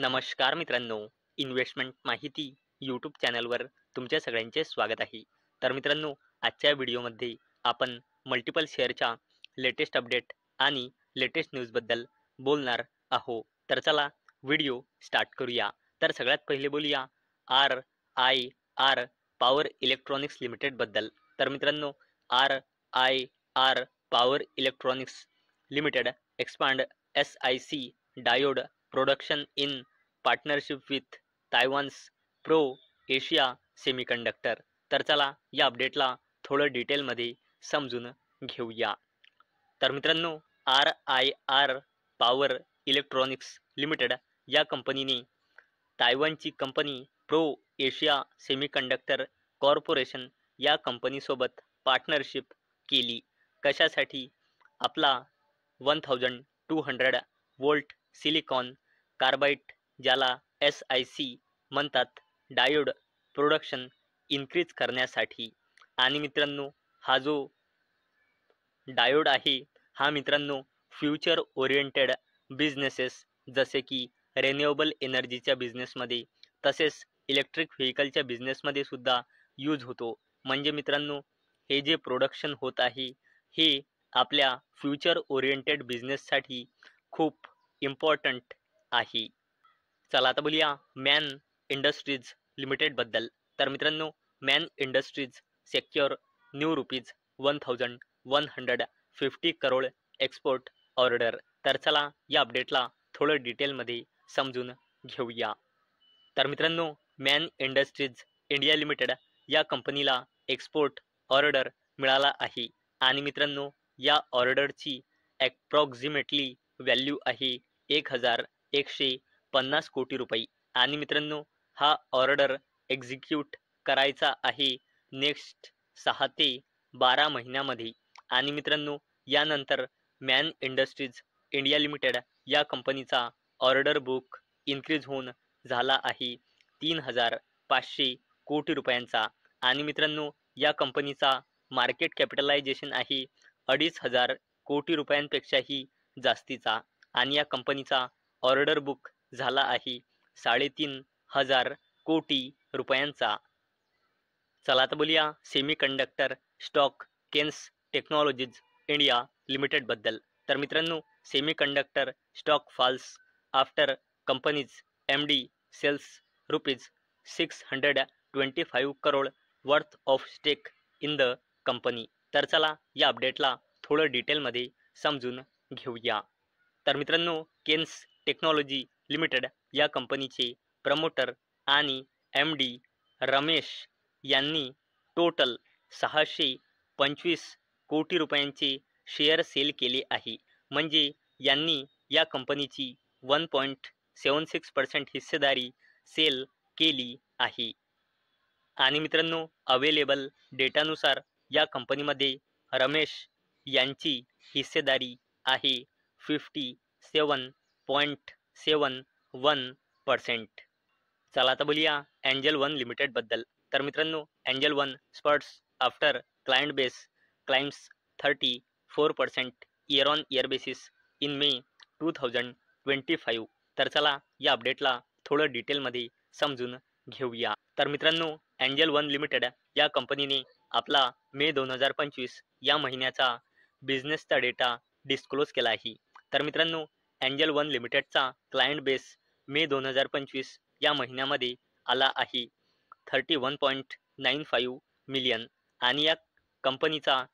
नमस्कार मित्रांनो, इन्व्हेस्टमेंट माहिती यूट्यूब चॅनलवर तुमच्या सगळ्यांचे स्वागत आहे. तर मित्रांनो, आजच्या व्हिडिओमध्ये आपण मल्टिपल शेअरच्या लेटेस्ट अपडेट आणि लेटेस्ट न्यूजबद्दल बोलणार आहोत. तर चला व्हिडिओ स्टार्ट करूया. तर सगळ्यात पहिले बोलूया RIR पॉवर इलेक्ट्रॉनिक्स लिमिटेडबद्दल. तर मित्रांनो, RIR power electronics limited expand SiC diode production in partnership with Taiwan's Pro Asia Semiconductor. तर चला या अपडेटला थोडं डिटेलमध्ये समजून घेऊया. तर मित्रांनो, RIR पॉवर इलेक्ट्रॉनिक्स लिमिटेड या कंपनीने तायवानची company pro Asia semiconductor corporation या कंपनीसोबत पार्टनरशिप केली. कशासाठी? आपला 1200 वोल्ट सिलिकॉन कार्बाइड ज्याला SiC म्हणतात डायोड प्रोडक्शन इन्क्रीज करण्यासाठी. आणि मित्रांनो, हा जो डायोड आहे हा मित्रांनो फ्युचर ओरिएंटेड बिझनेसेस जसे की रिन्युएबल एनर्जीच्या बिझनेसमध्ये तसेच इलेक्ट्रिक व्हेकलच्या बिझनेसमध्ये सुद्धा यूज होतो. म्हणजे मित्रांनो, हे जे प्रोडक्शन होत आहे हे आपल्या फ्युचर ओरिएंटेड बिझनेससाठी खूप इम्पॉर्टंट आहे. चला आता बोलूया मॅन इंडस्ट्रीज लिमिटेडबद्दल. तर मित्रांनो, man industries secure new ₹1150 crore export order. तर चला या अपडेटला थोडं डिटेलमध्ये समजून घेऊया. तर मित्रांनो, मॅन इंडस्ट्रीज इंडिया लिमिटेड या कंपनीला एक्सपोर्ट ऑर्डर मिळाला आहे. आणि मित्रांनो, या ऑर्डरची ॲप्रॉक्सिमेटली व्हॅल्यू आहे 1150 कोटी रुपये. आणि मित्रांनो, हा ऑर्डर एक्झिक्यूट करायचा आहे नेक्स्ट 6 ते 12 महिन्यामध्ये. आणि मित्रांनो, यानंतर मॅन इंडस्ट्रीज इंडिया लिमिटेड या कंपनीचा ऑर्डर बुक इन्क्रीज होऊन झाला आहे 3500 कोटी रुपयांचा. आणि मित्रांनो, या कंपनीचा मार्केट कॅपिटलायझेशन आहे 2500 कोटी रुपयांपेक्षाही जास्तीचा. आणि या कंपनीचा ऑर्डर बुक झाला आहे 3500 कोटी रुपयांचा. चला आता बोलूया semiconductor stock Kaynes technologies India लिमिटेडबद्दल. तर मित्रांनो, semiconductor stock falls after company's MD sells ₹625 crore worth of stake in the company. तर चला या अपडेटला थोडं डिटेलमध्ये समजून घेऊया. तर मित्रांनो, केन्स टेक्नॉलॉजी लिमिटेड या कंपनीचे प्रमोटर आणि MD रमेश यांनी टोटल 625 कोटी रुपयांचे शेअर सेल केले आहे. म्हणजे यांनी या कंपनीची 1.76% हिस्सेदारी सेल केली आहे. आणि मित्रांनो, अवेलेबल डेटानुसार या कंपनीमध्ये रमेश यांची हिस्सेदारी आहे 57.71%. चला आता बोलूया एंजल वन लिमिटेडबद्दल. तर मित्रांनो, angel one spurts after client base climbs 34% year on year basis in May 2025. तर चला या अपडेटला थोडं डिटेलमध्ये समजून घेऊया. तर मित्रांनो, एंजल वन लिमिटेड या कंपनीने आपला मे 2025 या महिन्याचा बिझनेसचा डेटा डिस्क्लोज केला आहे. तर मित्रांनो, एंजल वन लिमिटेडचा क्लायंट बेस मे 2025 या महिन्यामध्ये आला आहे 31.95 मिलियन. आणि या कंपनीचा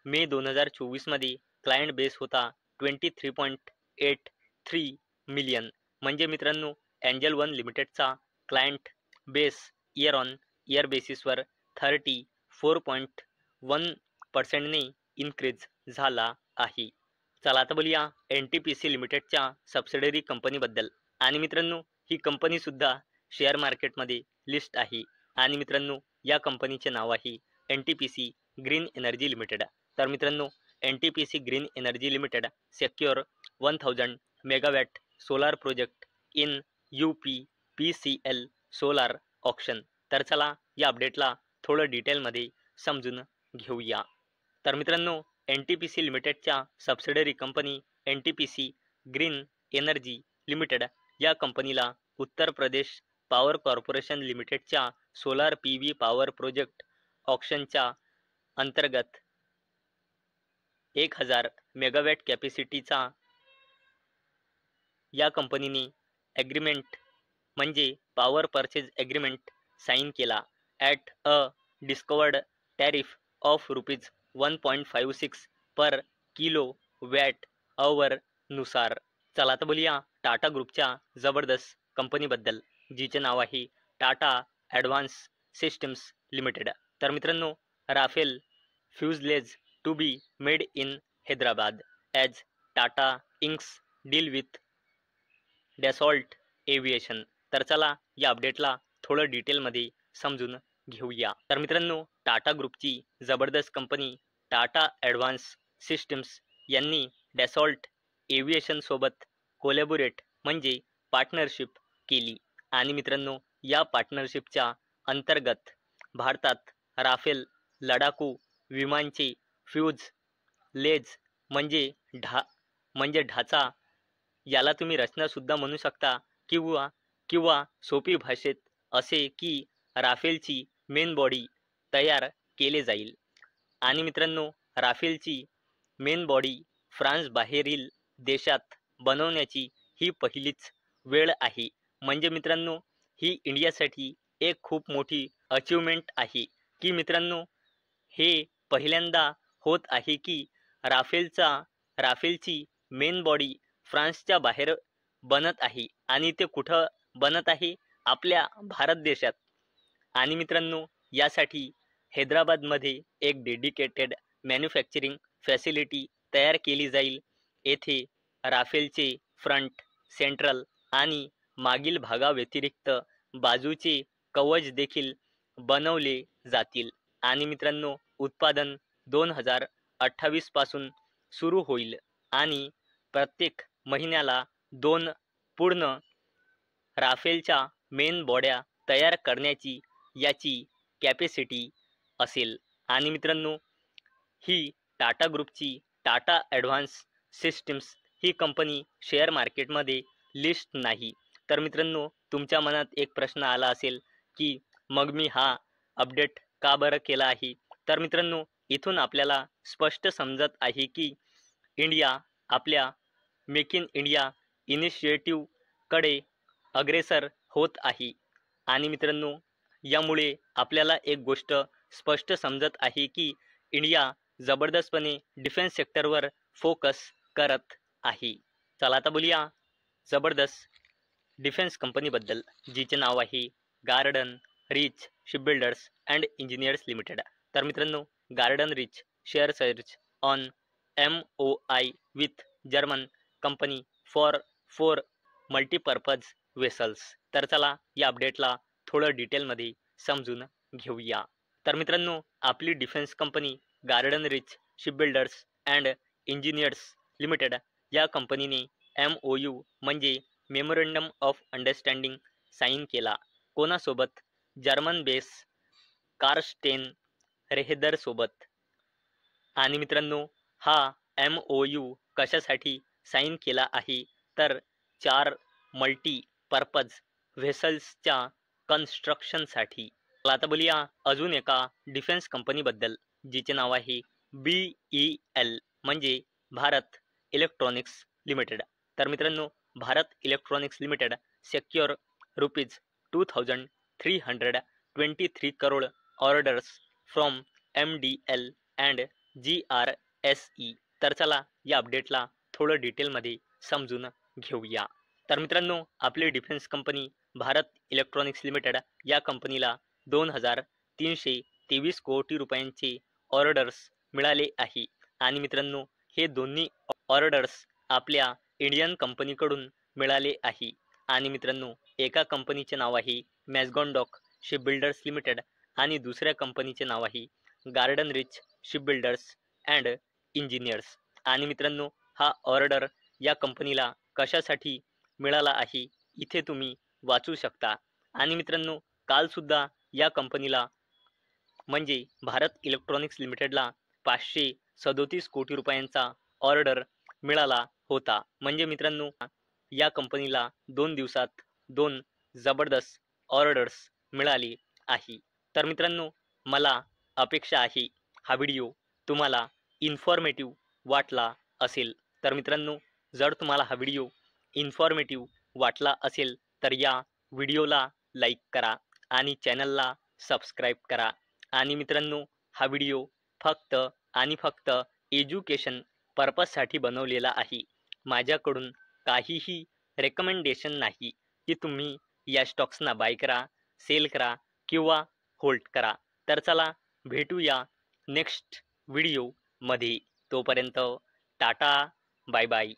मे 2024 क्लायंट बेस होता 23.83 मिलियन. म्हणजे मित्रांनो, एंजल वन लिमिटेडचा client base year on year बेसिसवर 34.1%ने इन्क्रीज झाला आहे. चला आता बोलूया NTPC लिमिटेडच्या सबसिडरी कंपनीबद्दल. आणि मित्रांनो, ही कंपनीसुद्धा शेअर मार्केटमध्ये लिस्ट आहे. आणि मित्रांनो, या कंपनीचे नाव आहे NTPC ग्रीन एनर्जी लिमिटेड. तर मित्रांनो, NTPC green energy limited secure 1000 megawatt solar project in UPPCL solar auction. तर चला या अपडेटला थोडं डिटेलमध्ये समजून घेऊया. तर मित्रांनो, NTPC लिमिटेडच्या subsidiary company NTPC green energy limited या कंपनीला उत्तर प्रदेश पॉवर कॉर्पोरेशन लिमिटेडच्या सोलार PV पॉवर प्रोजेक्ट ऑक्शनच्या अंतर्गत 1000 मेगावॅट कॅपॅसिटीचा या कंपनीने ॲग्रीमेंट म्हणजे पॉवर परचेज ॲग्रीमेंट साईन केला at a discovered tariff of ₹1.56 per kilo watt our नुसार. चला तर बोलूया टाटा ग्रुपच्या जबरदस्त कंपनीबद्दल, जिचे नाव आहे टाटा ॲडव्हान्स सिस्टम्स लिमिटेड. तर मित्रांनो, Rafale fuselage to be made in Hyderabad as Tata inks deal with Dassault aviation. तर चला या अपडेटला थोडं डिटेलमध्ये समजून घेऊया. तर मित्रांनो, टाटा ग्रुपची जबरदस्त कंपनी टाटा ॲडव्हान्स सिस्टम्स यांनी डॅसॉल्ट एव्हिएशन सोबत कोलॅबोरेट म्हणजे पार्टनरशिप केली आणि मित्रांनो, या पार्टनरशिपच्या अंतर्गत भारतात राफेल लढाकू विमानचे फ्यूज लेज म्हणजे ढाचा, याला तुम्ही रचना सुद्धा म्हणू शकता, किंवा सोपी भाषेत असे की राफेलची मेन बॉडी तयार केले जाईल. आणि मित्रांनो, राफेलची मेन बॉडी फ्रान्स बाहेरील देशात बनवण्याची ही पहिलीच वेळ आहे. म्हणजे मित्रांनो, ही इंडियासाठी एक खूप मोठी अचीवमेंट आहे की मित्रांनो, हे पहिल्यांदा होत आहे की राफेलची मेन बॉडी फ्रान्सच्या बाहेर बनत आहे आणि ते कुठं बनत आहे? आपल्या भारत देशात. आणि मित्रांनो, यासाठी हैदराबादमध्ये एक डेडिकेटेड मॅन्युफॅक्चरिंग फॅसिलिटी तयार केली जाईल. येथे राफेलचे फ्रंट, सेंट्रल आणि मागील भागाव्यतिरिक्त बाजूचे कवच देखील बनवले जातील. आणि मित्रांनो, उत्पादन 2028 पासून सुरू होईल आणि प्रत्येक महिन्याला 2 पूर्ण राफेलच्या मेन बॉड्या तयार करण्याची याची कॅपॅसिटी असेल. आणि मित्रांनो, ही टाटा ग्रुपची टाटा ॲडव्हान्स सिस्टम्स ही कंपनी शेअर मार्केटमध्ये लिस्ट नाही. तर मित्रांनो, तुमच्या मनात एक प्रश्न आला असेल की मग मी हा अपडेट का बरं केला आहे? तर मित्रांनो, इथून आपल्याला स्पष्ट समजत आहे की इंडिया आपल्या मेक इन इंडिया इनिशिएटिव्हकडे अग्रेसर होत आहे. आणि मित्रांनो, यामुळे आपल्याला एक गोष्ट स्पष्ट समजत आहे की इंडिया जबरदस्तपणे डिफेन्स सेक्टरवर फोकस करत आहे. चला आता बोलूया जबरदस्त डिफेन्स कंपनीबद्दल, जिचे नाव आहे garden rich shipbuilders and engineers limited. तर मित्रांनो, garden rich share search on MOI with German company for 4 multipurpose vessels. तर चला या अपडेटला थोडं डिटेलमध्ये समजून घेऊया. तर मित्रांनो, आपली defence company garden rich shipbuilders and engineers limited या कंपनीने MOU म्हणजे मेमोरंडम ऑफ अंडरस्टँडिंग साईन केला. कोणासोबत? जर्मन बेस कार्स्टेन रेहेदर सोबत. आणि मित्रांनो, हा MOU कशासाठी साईन केला आहे? तर 4 मल्टीपर्पज व्हेसल्सच्या कन्स्ट्रक्शनसाठी. आता बोलूया अजून एका डिफेन्स कंपनीबद्दल, जिचे नाव आहे BEL म्हणजे भारत इलेक्ट्रॉनिक्स लिमिटेड. तर मित्रांनो, Bharat electronics limited secure ₹323 crore orders from MDL and GRSE. तर चला या अपडेटला थोडं डिटेलमध्ये समजून घेऊया. तर मित्रांनो, आपली defence company Bharat electronics limited या कंपनीला 2,323 कोटी रुपयांचे ऑर्डर्स मिळाले आहे. आणि मित्रांनो, हे दोन्ही ऑर्डर्स आपल्या इंडियन कंपनीकडून मिळाले आहे. आणि मित्रांनो, एका कंपनीचे नाव आहे मॅझगॉन शिपबिल्डर्स लिमिटेड आणि दुसऱ्या कंपनीचे नाव आहे garden rich shipbuilders and engineers. आणि मित्रांनो, हा ऑर्डर या कंपनीला कशासाठी मिळाला आहे इथे तुम्ही वाचू शकता. आणि मित्रांनो, कालसुद्धा या कंपनीला म्हणजे भारत इलेक्ट्रॉनिक्स लिमिटेडला 537 कोटी रुपयांचा ऑर्डर मिळाला होता. म्हणजे मित्रांनो, या कंपनीला 2 दिवसात 2 जबरदस्त ऑर्डर्स मिळाली आहे. तर मित्रांनो, मला अपेक्षा आहे हा व्हिडिओ तुम्हाला इन्फॉर्मेटिव्ह वाटला असेल. तर मित्रांनो, जर तुम्हाला हा व्हिडिओ इन्फॉर्मेटिव्ह वाटला असेल तर या व्हिडिओला लाईक करा आणि चॅनलला सबस्क्राईब करा. आणि मित्रांनो, हा व्हिडिओ फक्त आणि फक्त एज्युकेशन पर्पजसाठी बनवलेला आहे. माझ्याकडून काहीही रेकमेंडेशन नाही की तुम्ही या स्टॉक्सना बाय करा, सेल करा किंवा होल्ड करा. तर चला भेटूया नेक्स्ट व्हिडिओमध्ये. तोपर्यंत टाटा, बाय बाय.